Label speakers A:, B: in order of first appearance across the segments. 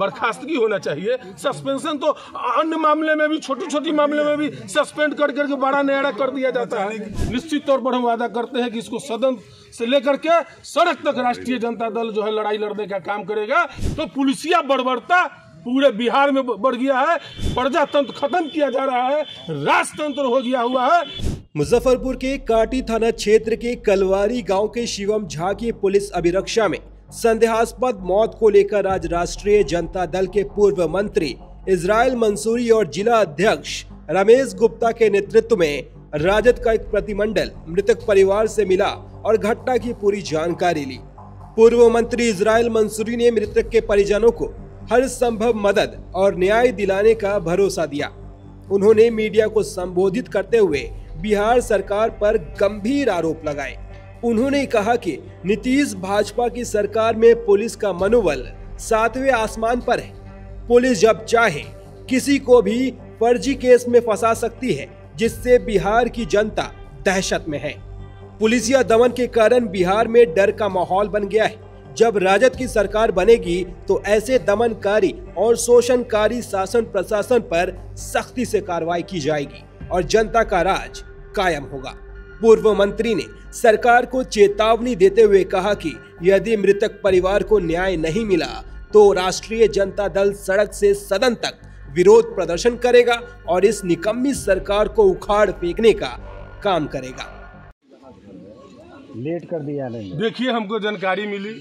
A: बर्खास्तगी होना चाहिए। सस्पेंशन तो अन्य मामले में भी, छोटी छोटी मामले में भी सस्पेंड कर करके बड़ा न्यायालय कर दिया जाता है। निश्चित तौर पर हम वादा करते हैं कि इसको सदन से लेकर के सड़क तक राष्ट्रीय जनता दल जो है लड़ाई लड़ने का काम करेगा। तो पुलिसिया बर्बरता पूरे बिहार में बढ़ गया है, प्रजातंत्र खत्म किया जा रहा है, राजतंत्र हो गया हुआ है।
B: मुजफ्फरपुर के काटी थाना क्षेत्र के कलवारी गांव के शिवम झा की पुलिस अभिरक्षा में संदेहास्पद मौत को लेकर आज राष्ट्रीय जनता दल के पूर्व मंत्री इजराइल मंसूरी और जिला अध्यक्ष रमेश गुप्ता के नेतृत्व में राजद का एक प्रतिनिधिमंडल मृतक परिवार से मिला और घटना की पूरी जानकारी ली। पूर्व मंत्री इजराइल मंसूरी ने मृतक के परिजनों को हर संभव मदद और न्याय दिलाने का भरोसा दिया। उन्होंने मीडिया को संबोधित करते हुए बिहार सरकार पर गंभीर आरोप लगाए। उन्होंने कहा कि नीतीश भाजपा की सरकार में पुलिस का मनोबल 7वें आसमान पर है। पुलिस जब चाहे किसी को भी फर्जी केस में फंसा सकती है, जिससे बिहार की जनता दहशत में है। पुलिसिया दमन के कारण बिहार में डर का माहौल बन गया है। जब राजद की सरकार बनेगी तो ऐसे दमनकारी और शोषणकारी शासन प्रशासन पर सख्ती से कार्रवाई की जाएगी और जनता का राज कायम होगा। पूर्व मंत्री ने सरकार को चेतावनी देते हुए कहा कि यदि मृतक परिवार को न्याय नहीं मिला तो राष्ट्रीय जनता दल सड़क से सदन तक विरोध प्रदर्शन करेगा और इस निकम्मी सरकार को उखाड़ फेंकने का काम करेगा।
C: लेट कर दिया नहीं।
A: देखिए, हमको जानकारी मिली,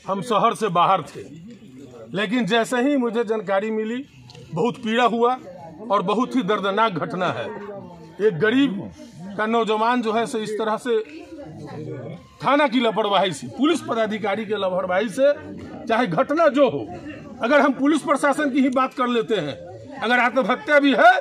A: हम शहर से बाहर थे, लेकिन जैसे ही मुझे जानकारी मिली बहुत पीड़ा हुआ और बहुत ही दर्दनाक घटना है। एक गरीब का नौजवान जो है इस तरह से थाना की लापरवाही से, पुलिस पदाधिकारी के लापरवाही से, चाहे घटना जो हो, अगर हम पुलिस प्रशासन की ही बात कर लेते हैं, अगर आत्महत्या भी है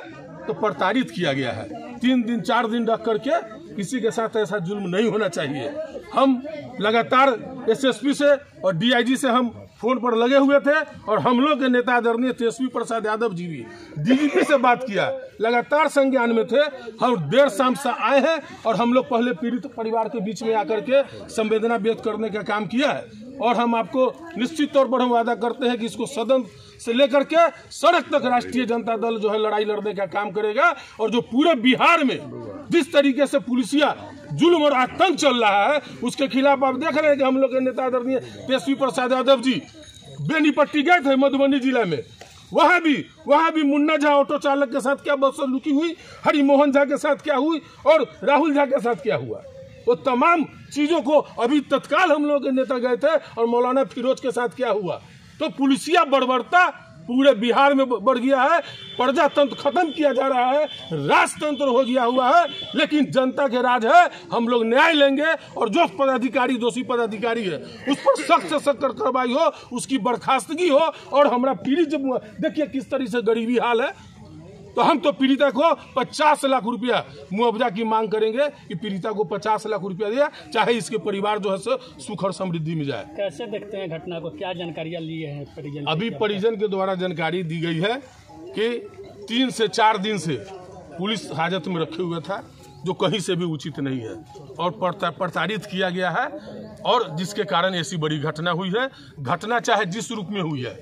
A: तो प्रताड़ित किया गया है। 3 दिन 4 दिन रख करके किसी के साथ ऐसा जुल्म नहीं होना चाहिए। हम लगातार एसएसपी से और डीआईजी से हम फोन पर लगे हुए थे और हम लोग के नेता आदरणीय तेजस्वी प्रसाद यादव जी भी डीजीपी से बात किया, लगातार संज्ञान में थे। हम देर शाम से आए हैं और हम लोग पहले पीड़ित परिवार के बीच में आकर के संवेदना व्यक्त करने का काम किया है और हम आपको निश्चित तौर पर हम वादा करते हैं कि इसको सदन से लेकर के सड़क तक राष्ट्रीय जनता दल जो है लड़ाई लड़ने का काम करेगा। और जो पूरे बिहार में जिस तरीके से पुलिसिया जुल्म और आतंक चल रहा है, उसके खिलाफ आप देख रहे हैं कि हम लोग के नेता आदरणीय तेजस्वी प्रसाद यादव जी बेनीपट्टी गए थे मधुबनी जिला में। वहाँ भी मुन्ना झा ऑटो चालक के साथ क्या बदसलूकी हुई, हरिमोहन झा के साथ क्या हुई और राहुल झा के साथ क्या हुआ, वो तमाम चीजों को अभी तत्काल हम लोग के नेता गए थे और मौलाना फिरोज के साथ क्या हुआ। तो पुलिसिया बर्बरता पूरे बिहार में बढ़ गया है, प्रजातंत्र खत्म किया जा रहा है, राजतंत्र हो गया हुआ है। लेकिन जनता के राज है, हम लोग न्याय लेंगे और जो पदाधिकारी दोषी पदाधिकारी है उस पर सख्त से सख्त कार्रवाई हो, उसकी बर्खास्तगी हो। और हमारा पीड़ित जब देखिए किस तरह से गरीबी हाल है, तो हम तो पीड़िता को 50 लाख रुपया मुआवजा की मांग करेंगे कि पीड़िता को 50 लाख रुपया दिया, चाहे इसके परिवार जो है सुख और समृद्धि में जाए।
C: कैसे देखते हैं घटना को, क्या जानकारियां लिए हैं परिजन?
A: अभी परिजन के द्वारा जानकारी दी गई है कि 3 से 4 दिन से पुलिस हाजत में रखे हुए था, जो कहीं से भी उचित नहीं है और प्रताड़ित किया गया है और जिसके कारण ऐसी बड़ी घटना हुई है। घटना चाहे जिस रूप में हुई है,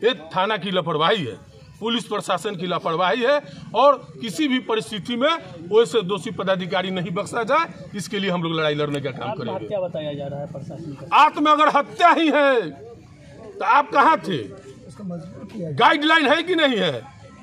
A: ये थाना की लापरवाही है, पुलिस प्रशासन की लापरवाही है और किसी भी परिस्थिति में वैसे दोषी पदाधिकारी नहीं बख्शा जाए, इसके लिए हम लोग लड़ाई लड़ने का काम करेंगे।
C: आत्महत्या बताया जा रहा है प्रशासन का।
A: आत्म अगर हत्या ही है तो आप कहाँ थे? गाइडलाइन है कि नहीं है?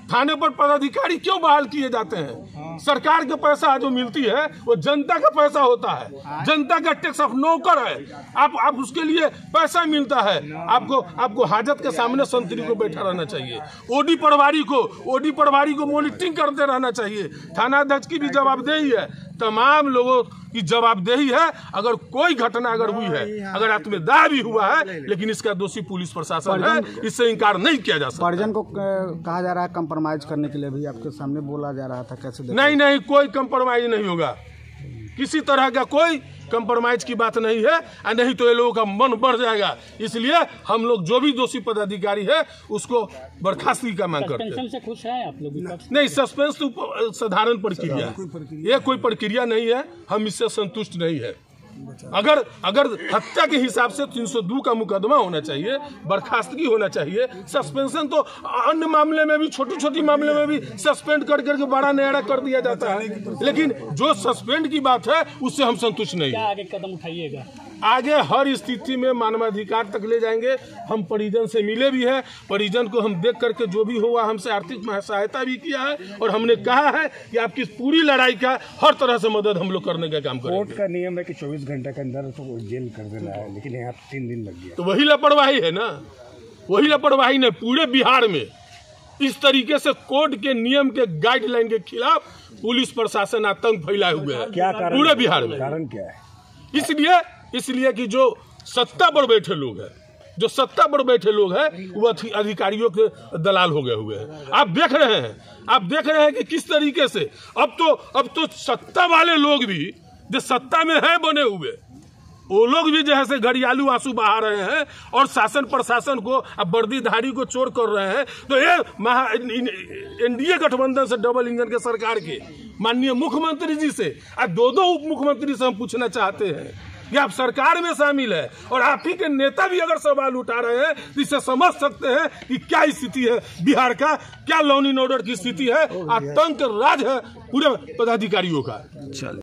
A: थाने पर पदाधिकारी क्यों बहाल किए जाते हैं? सरकार के पैसा जो मिलती है वो जनता का पैसा होता है, जनता का टैक्स ऑफ नौकर है। आप उसके लिए पैसा मिलता है, आपको हाजत के सामने संतरी को बैठा रहना चाहिए, ओडी पटवारी को मॉनिटरिंग करते रहना चाहिए। थानाध्यक्ष की भी जवाबदेही है, तमाम लोगों की जवाबदेही है। अगर कोई घटना अगर हुई है, अगर आत्मदाह भी हुआ है, लेकिन इसका दोषी पुलिस प्रशासन है, इससे इनकार नहीं किया जा सकता।
D: परिजन को कहा जा रहा है कंप्रोमाइज करने के लिए भी आपके सामने बोला जा रहा था, कैसे?
A: नहीं, कोई कंप्रोमाइज नहीं होगा, किसी तरह का कोई कंप्रोमाइज की बात नहीं है, और नहीं तो ये लोगों का मन बढ़ जाएगा। इसलिए हम लोग जो भी दोषी पदाधिकारी है उसको बर्खास्तगी का मांग करते हैं।
C: सस्पेंशन से खुश हैं आप लोग?
A: नहीं, सस्पेंस तो साधारण प्रक्रिया है, ये कोई प्रक्रिया नहीं है, हम इससे संतुष्ट नहीं है। अगर हत्या के हिसाब से 302 का मुकदमा होना चाहिए, बर्खास्तगी होना चाहिए, सस्पेंशन तो अन्य मामले में भी, छोटी छोटी मामले में भी सस्पेंड कर करके बड़ा न्यायालय कर दिया जाता है, लेकिन जो सस्पेंड की बात है उससे हम संतुष्ट नहीं।
C: क्या आगे कदम उठाइएगा?
A: आगे हर स्थिति में मानवाधिकार तक ले जाएंगे। हम परिजन से मिले भी हैं, परिजन को हम देख करके जो भी हुआ हमसे आर्थिक सहायता भी किया है, और हमने कहा है कि आपकी पूरी लड़ाई का हर तरह से मदद हम लोग करने का काम करेंगे।
E: कोर्ट का नियम है कि 24 घंटे के अंदर तो जेल कर देना है, लेकिन यहाँ 3 दिन लग गया।
A: तो वही लापरवाही है ना, वही लापरवाही ने पूरे बिहार में इस तरीके से कोर्ट के नियम के गाइडलाइन के खिलाफ पुलिस प्रशासन आतंक फैलाए हुए है।
E: क्या कारण,
A: पूरे बिहार में
E: कारण क्या है?
A: इसलिए कि जो सत्ता पर बैठे लोग हैं, वो अधिकारियों के दलाल हो गए हुए हैं। आप देख रहे हैं कि किस तरीके से अब तो सत्ता वाले लोग भी जो सत्ता में हैं बने हुए, वो लोग भी जैसे घड़ियालू आंसू बहा रहे हैं और शासन प्रशासन को, अब वर्दीधारी को चोर कर रहे हैं। तो ये एनडीए गठबंधन से डबल इंजन के सरकार के माननीय मुख्यमंत्री जी से, अब 2 उप मुख्यमंत्री से हम पूछना चाहते हैं कि आप सरकार में शामिल है और आप ही के नेता भी अगर सवाल उठा रहे हैं तो इससे समझ सकते हैं कि क्या स्थिति है बिहार का, क्या लॉ एंड ऑर्डर की स्थिति है, आतंक राज है पूरे पदाधिकारियों का।